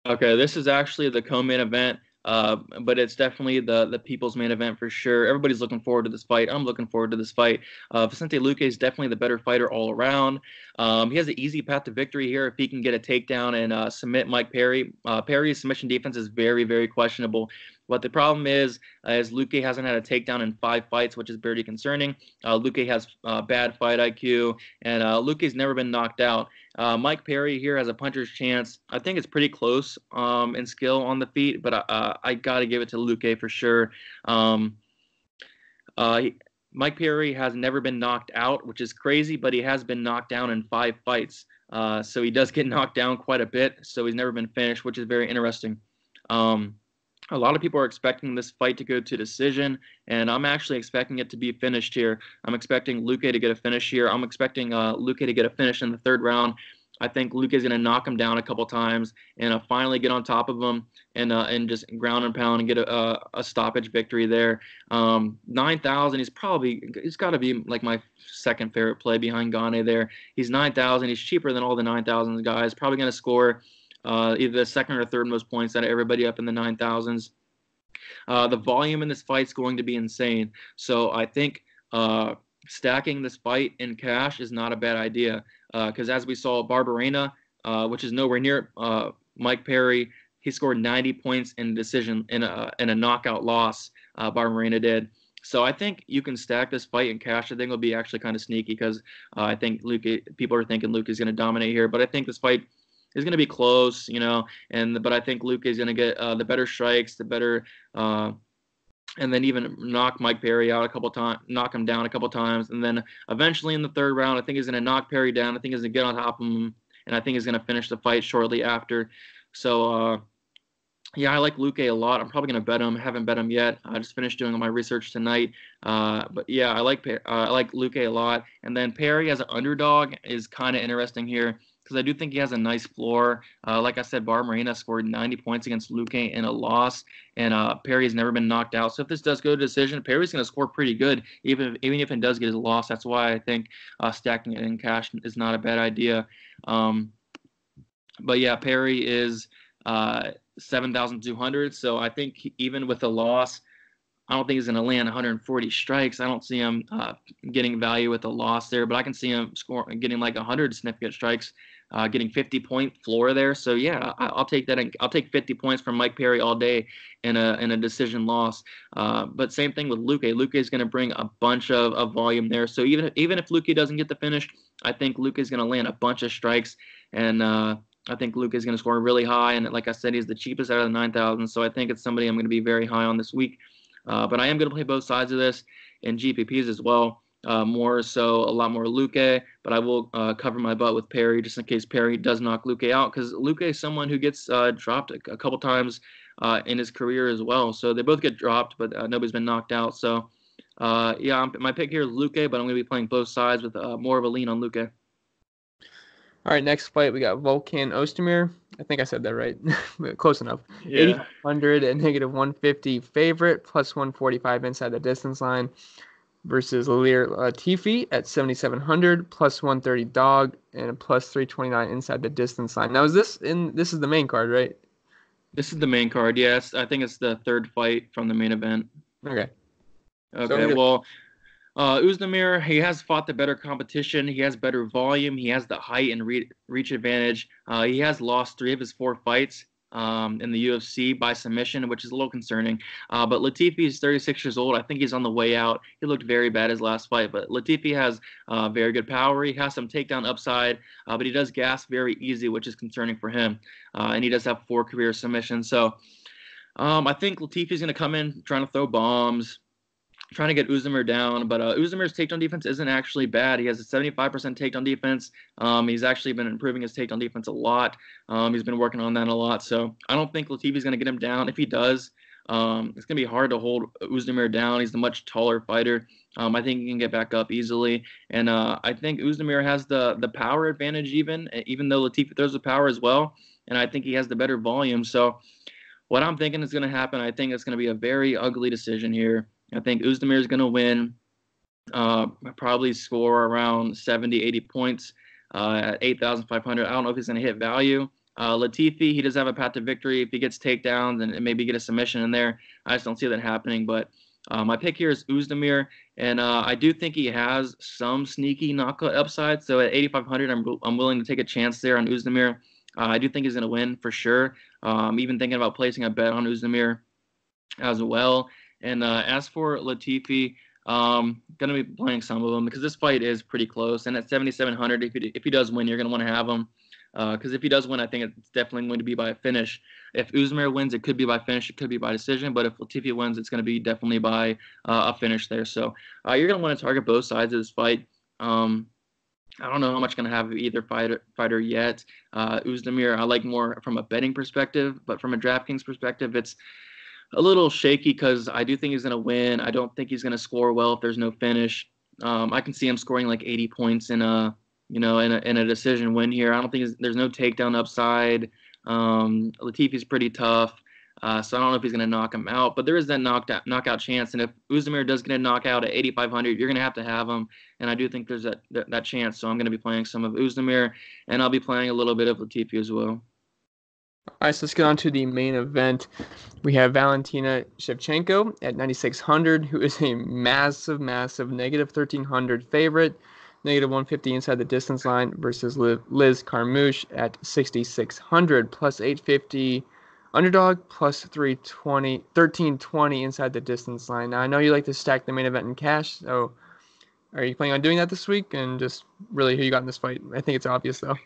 Okay, this is actually the co-main event, but it's definitely the people's main event for sure. Everybody's looking forward to this fight. I'm looking forward to this fight. Vicente Luque is definitely the better fighter all around. He has an easy path to victory here if he can get a takedown and submit Mike Perry. Perry's submission defense is very, very questionable. What the problem is Luque hasn't had a takedown in 5 fights, which is very concerning. Luque has bad fight IQ, and Luque's never been knocked out. Mike Perry here has a puncher's chance. I think it's pretty close in skill on the feet, but I got to give it to Luque for sure. Mike Perry has never been knocked out, which is crazy, but he has been knocked down in 5 fights. So he does get knocked down quite a bit, so he's never been finished, which is very interesting. A lot of people are expecting this fight to go to decision, and I'm actually expecting it to be finished here. I'm expecting Luque to get a finish here. I'm expecting Luque to get a finish in the 3rd round. I think Luque is going to knock him down a couple times and finally get on top of him and just ground and pound and get a stoppage victory there. 9,000. He's got to be like my second favorite play behind Gane there. He's 9,000. He's cheaper than all the 9,000 guys. Probably going to score either the 2nd or 3rd most points out of everybody up in the 9,000s. The volume in this fight is going to be insane. So I think stacking this fight in cash is not a bad idea because as we saw, Barberena, which is nowhere near Mike Perry, he scored 90 points in decision in a knockout loss. Barberena did. So I think you can stack this fight in cash. I think it'll be actually kind of sneaky because I think people are thinking Luque is going to dominate here, but I think this fight is going to be close, but I think Luque is going to get the better strikes, the better, and then even knock Mike Perry out a couple times, knock him down a couple times, and then eventually in the 3rd round, I think he's going to knock Perry down. I think he's going to get on top of him, and I think he's going to finish the fight shortly after. So, yeah, I like Luque a lot. I'm probably going to bet him. I haven't bet him yet. I just finished doing my research tonight. But yeah, I like Luque a lot. And then Perry as an underdog is kind of interesting here, because I do think he has a nice floor. Like I said, Barberena scored 90 points against Luque in a loss, and Perry has never been knocked out. So if this does go to decision, Perry's going to score pretty good, even if it does get a loss. That's why I think stacking it in cash is not a bad idea. But yeah, Perry is 7,200. So I think even with a loss, I don't think he's going to land 140 strikes. I don't see him getting value with a loss there, but I can see him getting like 100 significant strikes, getting 50-point floor there. So yeah, I'll take that. I'll take 50 points from Mike Perry all day in a decision loss. But same thing with Luque. Luque is going to bring a bunch of volume there. So even if Luque doesn't get the finish, I think Luque is going to land a bunch of strikes, and I think Luque is going to score really high. And like I said, he's the cheapest out of the 9,000. So I think it's somebody I'm going to be very high on this week. But I am going to play both sides of this in GPPs as well. More so, a lot more Luque, but I will cover my butt with Perry just in case Perry does knock Luque out, because Luque is someone who gets dropped a couple times in his career as well. So they both get dropped, but nobody's been knocked out. So yeah, my pick here is Luque, but I'm going to be playing both sides with more of a lean on Luque. All right, next fight, we got Volkan Ozdemir. I think I said that right. Close enough. Yeah. 8,100 and -150 favorite, +145 inside the distance line versus Ilir Latifi at 7,700, +130 dog, and +329 inside the distance line. Now, this is the main card, right? This is the main card, yes. I think it's the 3rd fight from the main event. Okay. Okay, well, Ozdemir, he has fought the better competition. He has better volume. He has the height and reach advantage. He has lost 3 of his 4 fights in the UFC by submission, which is a little concerning. But Latifi is 36 years old. I think he's on the way out. He looked very bad his last fight, but Latifi has very good power. He has some takedown upside, but he does gas very easy, which is concerning for him. And he does have 4 career submissions. So I think Latifi's going to come in trying to throw bombs, trying to get Ozdemir down, but Uzdemir's takedown defense isn't actually bad. He has a 75% takedown defense. He's actually been improving his takedown defense a lot. He's been working on that a lot. So I don't think Latifi's going to get him down. If he does, it's going to be hard to hold Ozdemir down. He's a much taller fighter. I think he can get back up easily. And I think Ozdemir has the power advantage even though Latifi throws the power as well. And I think he has the better volume. So what I'm thinking is going to happen, I think it's going to be a very ugly decision here. I think Oezdemir is going to win, probably score around 70, 80 points at 8,500. I don't know if he's going to hit value. Latifi, he does have a path to victory if he gets takedowns and maybe get a submission in there. I just don't see that happening. But my pick here is Oezdemir, and I do think he has some sneaky knockout upside. So at 8,500, I'm willing to take a chance there on Oezdemir. I do think he's going to win for sure. I'm even thinking about placing a bet on Oezdemir as well. And as for Latifi, going to be playing some of them because this fight is pretty close. And at 7,700, if he does win, you're going to want to have him. Because if he does win, I think it's definitely going to be by a finish. If Oezdemir wins, it could be by finish, it could be by decision. But if Latifi wins, it's going to be definitely by a finish there. So you're going to want to target both sides of this fight. I don't know how much going to have either fighter yet. Oezdemir, I like more from a betting perspective, but from a DraftKings perspective, it's a little shaky because I do think he's going to win. I don't think he's going to score well if there's no finish. I can see him scoring like 80 points in a decision win here. I don't think there's no takedown upside. Latifi's pretty tough. So I don't know if he's going to knock him out, but there is that knockout chance. And if Oezdemir does get a knockout at 8,500, you're going to have him. And I do think there's that chance. So I'm going to be playing some of Oezdemir, and I'll be playing a little bit of Latifi as well. All right, so let's get on to the main event. We have Valentina Shevchenko at 9,600, who is a massive, negative 1,300 favorite, negative 150 inside the distance line, versus Liz Carmouche at 6,600, plus 850 underdog, plus 1320 inside the distance line. Now, I know you like to stack the main event in cash, so are you planning on doing that this week? And just really who you got in this fight? I think it's obvious, though.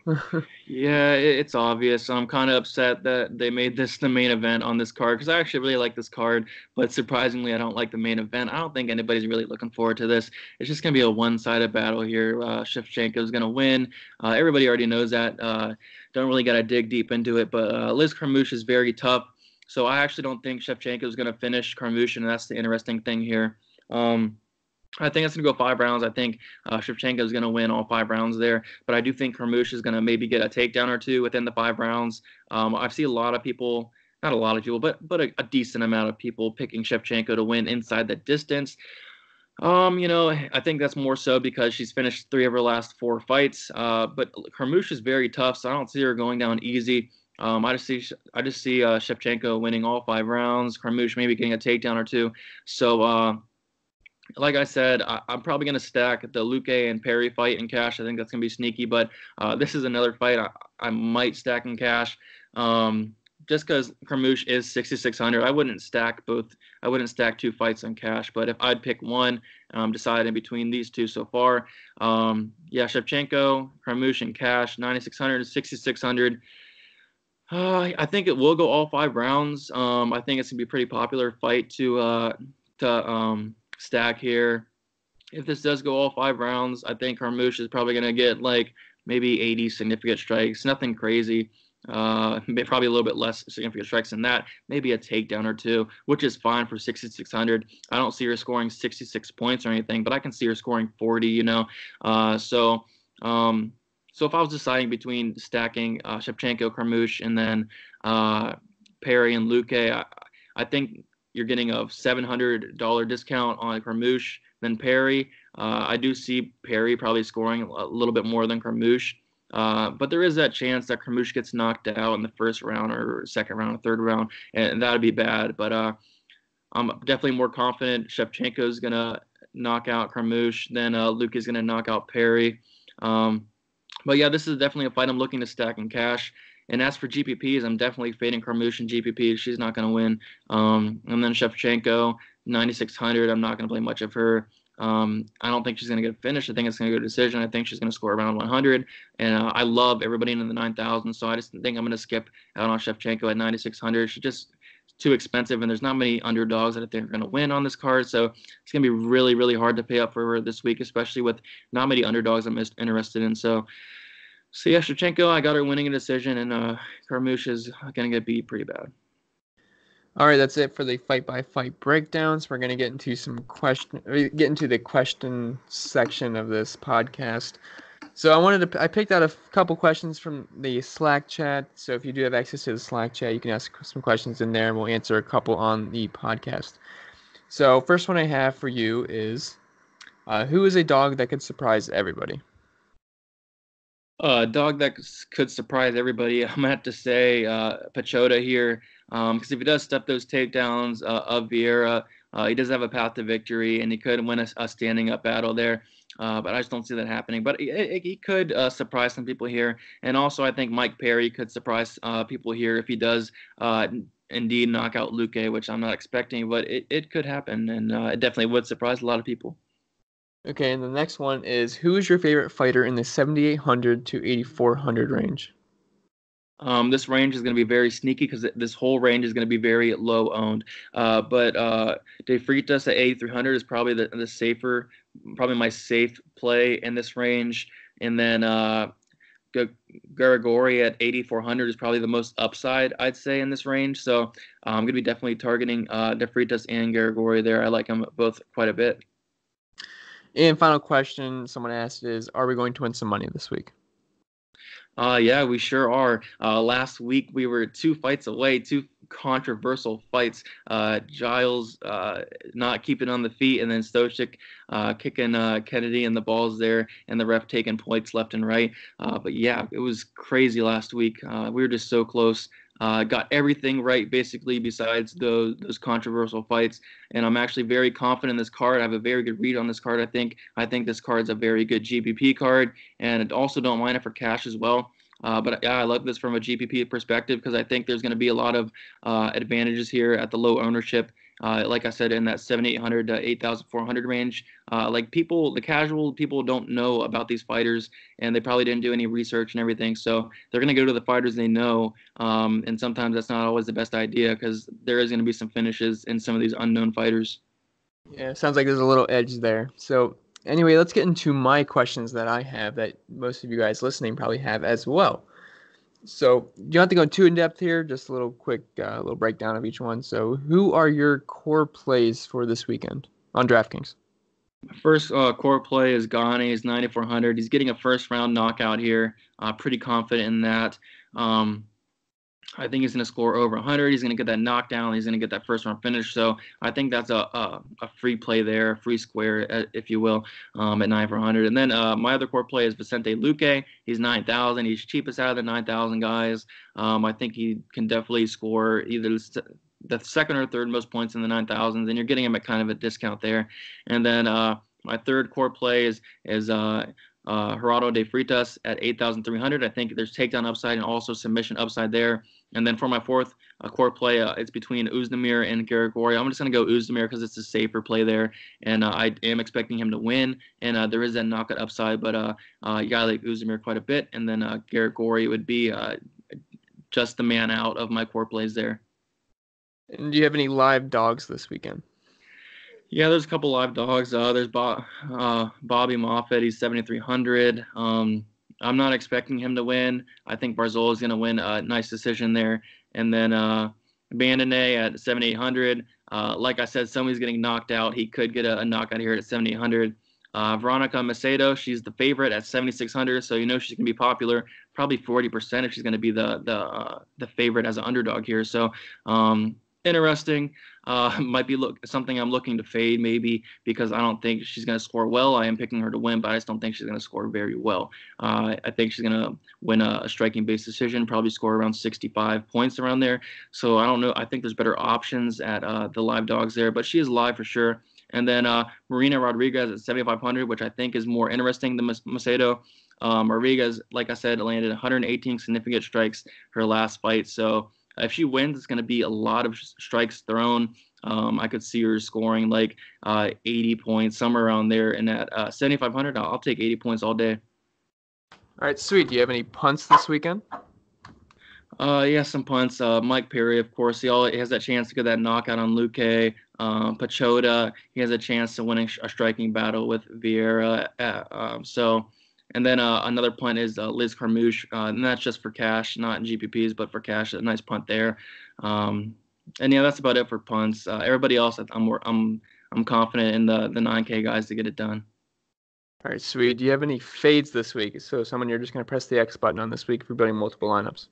Yeah, it's obvious. I'm kind of upset that they made this the main event on this card because I actually really like this card, but surprisingly, I don't like the main event. I don't think anybody's really looking forward to this. It's just going to be a one-sided battle here. Shevchenko is going to win. Everybody already knows that. Don't really got to dig deep into it, but Liz Carmouche is very tough, so I actually don't think Shevchenko is going to finish Carmouche, and that's the interesting thing here. I think it's going to go 5 rounds. I think Shevchenko is going to win all 5 rounds there. But I do think Carmouche is going to maybe get a takedown or two within the 5 rounds. I've seen a lot of people, not a lot of people, but a decent amount of people picking Shevchenko to win inside the distance. I think that's more so because she's finished 3 of her last 4 fights. But Carmouche is very tough, so I don't see her going down easy. I just see Shevchenko winning all 5 rounds. Carmouche maybe getting a takedown or two. So, like I said, I'm probably going to stack the Luque and Perry fight in cash. I think that's going to be sneaky, but this is another fight I might stack in cash just because Carmouche is 6,600. I wouldn't stack 2 fights in cash, but if I'd pick one, deciding between these 2 so far, Shevchenko, Carmouche in cash, 9,600 to 6,600. I think it will go all 5 rounds. I think it's going to be a pretty popular fight to stack here. If this does go all 5 rounds, I think Carmouche is probably going to get like maybe 80 significant strikes, nothing crazy. Probably a little bit less significant strikes than that, maybe a takedown or 2, which is fine for 6,600. I don't see her scoring 66 points or anything, but I can see her scoring 40, So if I was deciding between stacking Shevchenko, Carmouche, and then Perry and Luque, I think you're getting a $700 discount on Carmouche than Perry. I do see Perry probably scoring a little bit more than Carmouche. But there is that chance that Carmouche gets knocked out in the first round or second round or third round, and that would be bad. But I'm definitely more confident Shevchenko is going to knock out Carmouche than Luque is going to knock out Perry. But yeah, this is definitely a fight I'm looking to stack in cash. And as for GPPs, I'm definitely fading Carmouche in GPP. She's not going to win. And then Shevchenko, 9,600. I'm not going to play much of her. I don't think she's going to get finished. I think it's going to go to decision. I think she's going to score around 100. And I love everybody in the 9,000. So I just think I'm going to skip out on Shevchenko at 9,600. She's just too expensive, and there's not many underdogs that I think are going to win on this card. So it's going to be really, really hard to pay up for her this week, especially with not many underdogs I'm interested in. So yeah, Shevchenko, I got her winning a decision, and Carmouche is going to get beat pretty bad. All right, that's it for the fight-by-fight breakdowns. We're going to get into the question section of this podcast. So I picked out a couple questions from the Slack chat. So if you do have access to the Slack chat, you can ask some questions in there, and we'll answer a couple on the podcast. So first one I have for you is, who is a dog that could surprise everybody? A dog that could surprise everybody. I'm gonna have to say Pachoda here, because if he does step those takedowns of Vieira, he does have a path to victory, and he could win a standing up battle there. But I just don't see that happening. But he could surprise some people here, and also I think Mike Perry could surprise people here if he does indeed knock out Luque, which I'm not expecting, but it could happen, and it definitely would surprise a lot of people. Okay, and the next one is, who is your favorite fighter in the 7,800 to 8,400 range? This range is going to be very sneaky because this whole range is going to be very low owned. But De Freitas at 8,300 is probably the safer, probably my safe play in this range. And then Gargoyle at 8,400 is probably the most upside, I'd say, in this range. So I'm going to be definitely targeting De Freitas and Gargoyle there. I like them both quite a bit. And final question someone asked is, are we going to win some money this week? Yeah, we sure are. Last week we were 2 fights away, two controversial fights. Giles not keeping on the feet, and then Stochik kicking Kennedy in the balls there, and the ref taking points left and right. But yeah, it was crazy last week. We were just so close. Got everything right basically besides those controversial fights, and I'm actually very confident in this card. I have a very good read on this card. I think this card's a very good GPP card, and I also don't mind it for cash as well. But yeah, I love this from a GPP perspective because I think there's going to be a lot of advantages here at the low ownership. Like I said, in that 7,800 to 8,400 range, like the casual people don't know about these fighters, and they probably didn't do any research and everything. So they're going to go to the fighters they know, and sometimes that's not always the best idea because there is going to be some finishes in some of these unknown fighters. Yeah, sounds like there's a little edge there. So anyway, let's get into my questions that I have that most of you guys listening probably have as well. So you don't have to go too in depth here, just a little quick little breakdown of each one. So who are your core plays for this weekend on DraftKings? First core play is Ghani. He's 9,400. He's getting a first round knockout here. Pretty confident in that. I think he's going to score over 100. He's going to get that knockdown. He's going to get that first round finish. So I think that's a free play there, free square, if you will, at 9,400. And then my other core play is Vicente Luque. He's 9,000. He's cheapest out of the 9,000 guys. I think he can definitely score either the second or third most points in the 9,000s, and you're getting him at kind of a discount there. And then my third core play is Gerardo de Freitas at 8,300. I think there's takedown upside and also submission upside there. And then for my fourth core play, it's between Uzdemir and Gargoyle. I'm just going to go Uzdemir because it's a safer play there, and I am expecting him to win. And there is that knockout upside, but you got to like Uzdemir quite a bit. And then Gargoyle would be just the man out of my core plays there. And do you have any live dogs this weekend? Yeah, there's a couple live dogs. There's Bobby Moffett. He's 7,300. I'm not expecting him to win. I think Barzola is going to win a nice decision there. And then Bandone at 7,800. Like I said, somebody's getting knocked out. He could get a knockout here at 7,800. Veronica Macedo, she's the favorite at 7,600, so you know she's going to be popular. Probably 40% if she's going to be the favorite as an underdog here. So interesting. Might be something I'm looking to fade maybe because I don't think she's going to score well. I am picking her to win, but I just don't think she's going to score very well. I think she's going to win a striking-based decision, probably score around 65 points around there. So I don't know. I think there's better options at the live dogs there, but she is live for sure. And then Marina Rodriguez at 7,500, which I think is more interesting than Macedo. Rodriguez, like I said, landed 118 significant strikes her last fight. So if she wins, it's going to be a lot of strikes thrown. I could see her scoring like 80 points, somewhere around there. And at 7,500, I'll take 80 points all day. All right, sweet. Do you have any punts this weekend? Yeah, some punts. Mike Perry, of course, he has that chance to get that knockout on Luque. Pachoda, he has a chance to win a striking battle with Vieira. And then another punt is Liz Carmouche, and that's just for cash, not in GPPs, but for cash. A nice punt there. And yeah, that's about it for punts. Everybody else, I'm confident in the 9K guys to get it done. All right, sweet. Do you have any fades this week? So someone you're just going to press the X button on this week for building multiple lineups.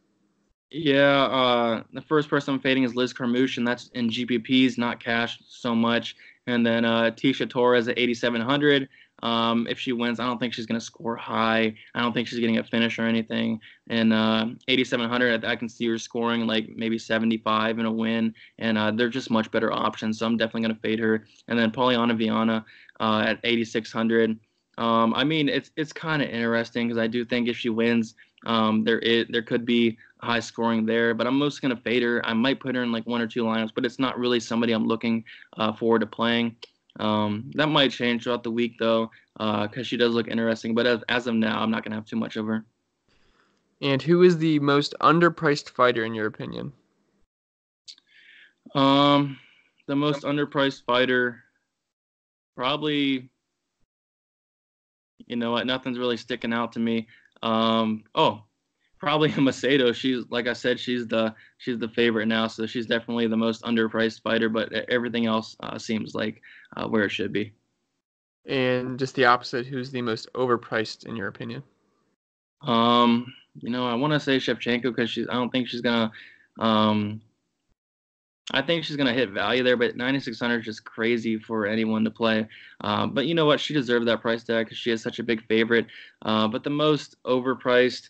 Yeah, the first person I'm fading is Liz Carmouche, and that's in GPPs, not cash so much. And then Tisha Torres at 8,700. If she wins, I don't think she's going to score high. I don't think she's getting a finish or anything. And 8,700, I can see her scoring like maybe 75 in a win. And they're just much better options, so I'm definitely going to fade her. And then Polyana Viana at 8,600. I mean, it's kind of interesting because I do think if she wins, there could be high scoring there, but I'm mostly going to fade her. I might put her in like one or two lineups, but it's not really somebody I'm looking forward to playing. That might change throughout the week, though, because she does look interesting. But as of now, I'm not going to have too much of her. And who is the most underpriced fighter in your opinion? The most underpriced fighter, probably, you know what, nothing's really sticking out to me. Probably Macedo. She's, like I said, she's the favorite now, so she's definitely the most underpriced fighter. But everything else seems like where it should be. And just the opposite, who's the most overpriced in your opinion? I want to say Shevchenko because I don't think she's gonna. I think she's gonna hit value there, but 9,600 is just crazy for anyone to play. But you know what? She deserved that price tag because she is such a big favorite. But the most overpriced.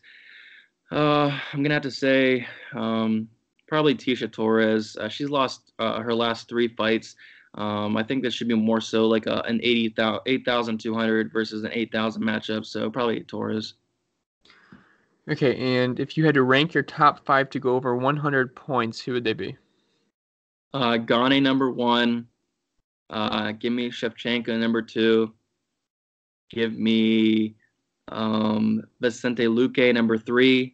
I'm gonna have to say probably Tisha Torres. She's lost her last three fights. I think that should be more so like an 8,200 versus an 8,000 matchup. So probably Torres. Okay, and if you had to rank your top 5 to go over 100 points, who would they be? Gane number 1. Give me Shevchenko number 2. Give me Vicente Luque number 3.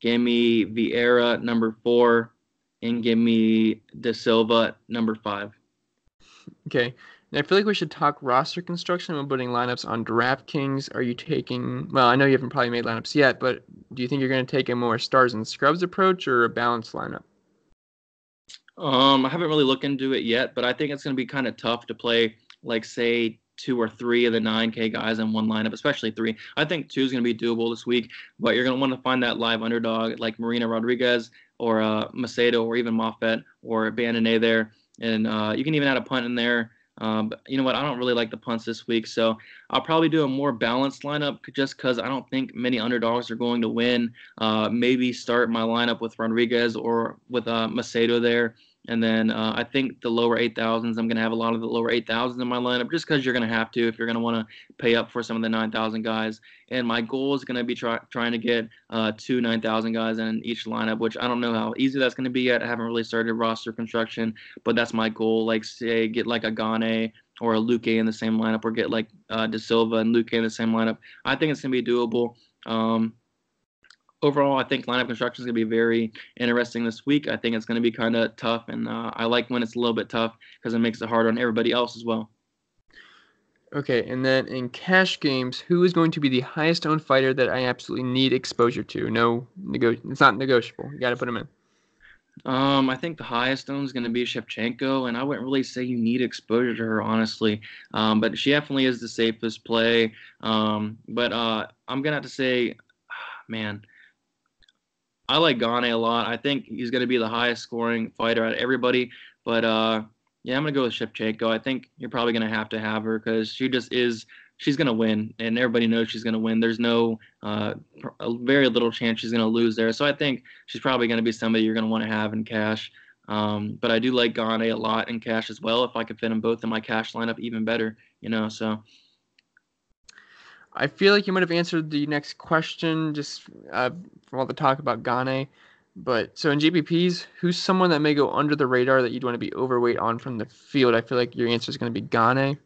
Give me Vieira number 4, and give me De Silva number 5. Okay, and I feel like we should talk roster construction when putting lineups on DraftKings. Are you taking? Well, I know you haven't probably made lineups yet, but do you think you're going to take a more stars and scrubs approach or a balanced lineup? I haven't really looked into it yet, but I think it's going to be kind of tough to play, like, say, 2 or 3 of the 9K guys in one lineup, especially 3. I think 2 is going to be doable this week, but you're going to want to find that live underdog like Marina Rodriguez or Macedo or even Moffett or Bandone there. And you can even add a punt in there. But you know what? I don't really like the punts this week, so I'll probably do a more balanced lineup just because I don't think many underdogs are going to win. Maybe start my lineup with Rodriguez or with Macedo there. And then I think the lower 8,000s, I'm going to have a lot of the lower 8,000s in my lineup just because you're going to have to if you're going to want to pay up for some of the 9,000 guys. And my goal is going to be trying to get 2 9,000 guys in each lineup, which I don't know how easy that's going to be yet. I haven't really started roster construction, but that's my goal. Like, say, get like a Gane or a Luque in the same lineup, or get like De Silva and Luque in the same lineup. I think it's going to be doable. Overall, I think lineup construction is going to be very interesting this week. I think it's going to be kind of tough, and I like when it's a little bit tough because it makes it harder on everybody else as well. Okay, and then in cash games, who is going to be the highest owned fighter that I absolutely need exposure to? It's not negotiable. You got to put him in. I think the highest owned is going to be Shevchenko, and I wouldn't really say you need exposure to her, honestly. But she definitely is the safest play. But I'm going to have to say, man, I like Gane a lot. I think he's going to be the highest scoring fighter out of everybody. But yeah, I'm going to go with Shevchenko. I think you're probably going to have her because she just is. She's going to win, and everybody knows she's going to win. There's no very little chance she's going to lose there. So I think she's probably going to be somebody you're going to want to have in cash. But I do like Gane a lot in cash as well. If I could fit them both in my cash lineup, even better. So. I feel like you might have answered the next question just from all the talk about Gane. But so in GPPs, who's someone that may go under the radar that you'd want to be overweight on from the field? I feel like your answer is going to be Gane.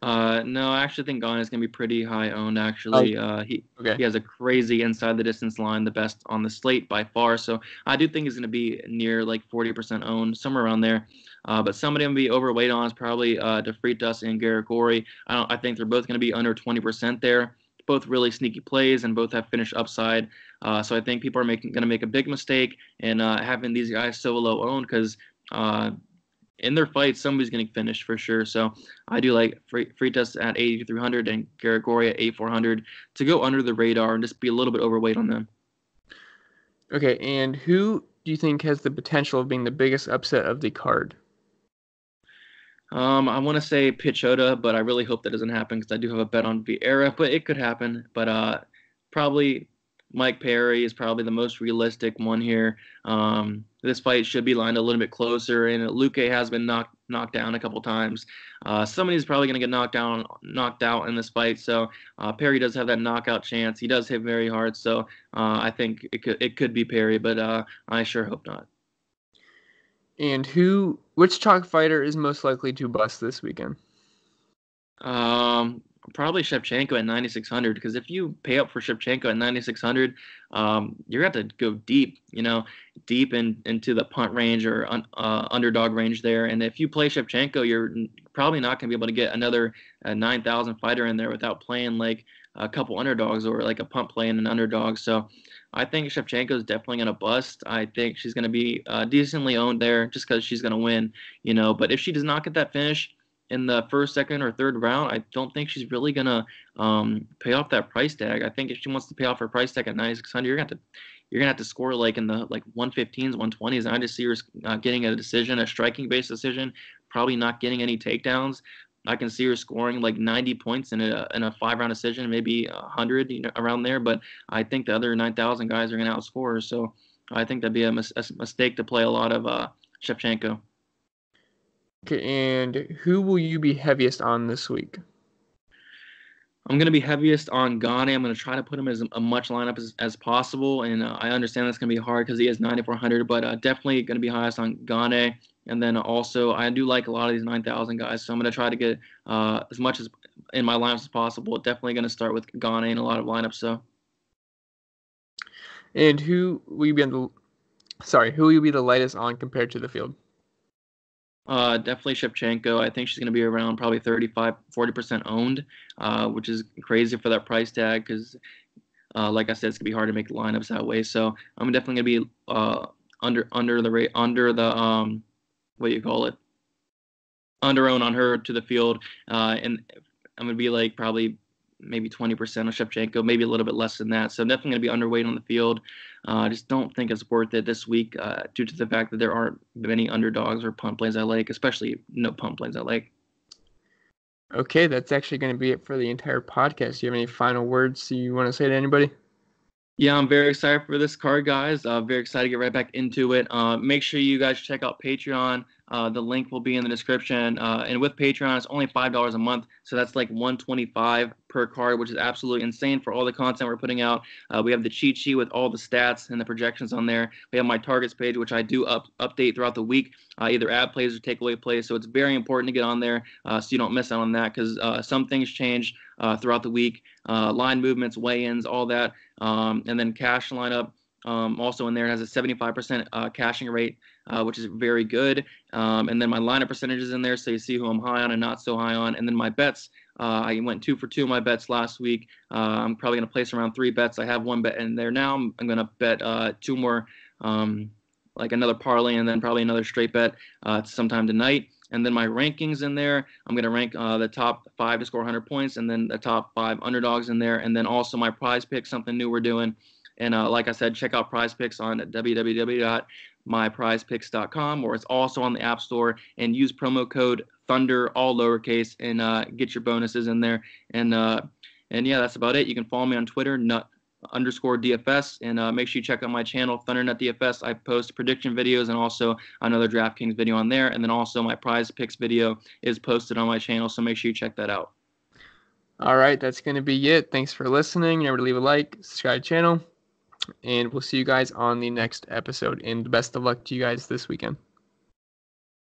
No, I actually think Gane is going to be pretty high owned, actually. He has a crazy inside the distance line, the best on the slate by far. So I do think he's going to be near like 40% owned, somewhere around there. But somebody I'm going to be overweight on is probably De Freitas and Gargoyle. I think they're both going to be under 20% there. Both really sneaky plays and both have finished upside. So I think people are going to make a big mistake in having these guys so low owned because in their fights, somebody's going to finish for sure. So I do like Freitas at 8,300 and Gargoyle at 8,400 to go under the radar and just be a little bit overweight on them. Okay, and who do you think has the potential of being the biggest upset of the card? I want to say Pichota, but I really hope that doesn't happen because I do have a bet on Vieira, but it could happen. But probably Mike Perry is probably the most realistic one here. This fight should be lined a little bit closer, and Luque has been knocked down a couple times. Somebody's probably going to get knocked out in this fight. So Perry does have that knockout chance. He does hit very hard, so I think it could be Perry, but I sure hope not. And which chalk fighter is most likely to bust this weekend? Probably Shevchenko at 9,600, because if you pay up for Shevchenko at 9,600, you're going to have to go deep, deep into the punt range or underdog range there. And if you play Shevchenko, you're probably not going to be able to get another 9,000 fighter in there without playing like a couple underdogs or like a punt play and an underdog. So I think Shevchenko is definitely going to bust. I think she's going to be decently owned there just because she's going to win, But if she does not get that finish in the first, second, or third round, I don't think she's really going to pay off that price tag. I think if she wants to pay off her price tag at 9,600, you're going to have to score like in the 115s, 120s. And I just see her getting a decision, a striking-based decision, probably not getting any takedowns. I can see her scoring like 90 points in a 5-round decision, maybe 100, around there. But I think the other 9,000 guys are going to outscore her. So I think that'd be a mistake to play a lot of Shevchenko. Okay, and who will you be heaviest on this week? I'm going to be heaviest on Gane. I'm going to try to put him as much lineup as possible. And I understand that's going to be hard because he has 9,400, but definitely going to be highest on Gane. And then also, I do like a lot of these 9,000 guys, so I'm going to try to get as much as in my lineups as possible. Definitely going to start with Gane in a lot of lineups. So. And who will you be the lightest on compared to the field? Definitely Shevchenko. I think she's going to be around probably 35-40% owned, which is crazy for that price tag because, like I said, it's going to be hard to make lineups that way. So I'm definitely going to be under the what do you call it? Under own on her to the field, and I'm going to be like probably maybe 20% of Shevchenko, maybe a little bit less than that. So I'm definitely going to be underweight on the field. I just don't think it's worth it this week due to the fact that there aren't many underdogs or punt plays I like, especially no punt plays I like. Okay, that's actually going to be it for the entire podcast. Do you have any final words you want to say to anybody? Yeah, I'm very excited for this card, guys. Very excited to get right back into it. Make sure you guys check out Patreon. The link will be in the description. And with Patreon, it's only $5 a month, so that's like $125 per card, which is absolutely insane for all the content we're putting out. We have the cheat sheet with all the stats and the projections on there. We have my targets page, which I do update throughout the week, either add plays or takeaway plays. So it's very important to get on there so you don't miss out on that because some things change throughout the week. Line movements, weigh-ins, all that. And then cash lineup also in there has a 75% cashing rate, which is very good. And then my lineup percentages in there, so you see who I'm high on and not so high on. And then my bets, I went 2 for 2 on my bets last week. I'm probably going to place around 3 bets. I have 1 bet in there now. I'm going to bet 2 more, like another parlay and then probably another straight bet sometime tonight. And then my rankings in there, I'm going to rank the top 5 to score 100 points and then the top 5 underdogs in there. And then also my prize pick, something new we're doing. And like I said, check out prize picks on www.myprizepicks.com, or it's also on the App Store, and use promo code Thunder, all lowercase, and get your bonuses in there. And yeah, that's about it. You can follow me on Twitter, _DFS, and make sure you check out my channel, Thundernut DFS. I post prediction videos and also another DraftKings video on there, and then also my prize picks video is posted on my channel, so make sure you check that out. All right, that's going to be it. Thanks for listening. Remember to leave a like, subscribe to the channel, and we'll see you guys on the next episode. And best of luck to you guys this weekend.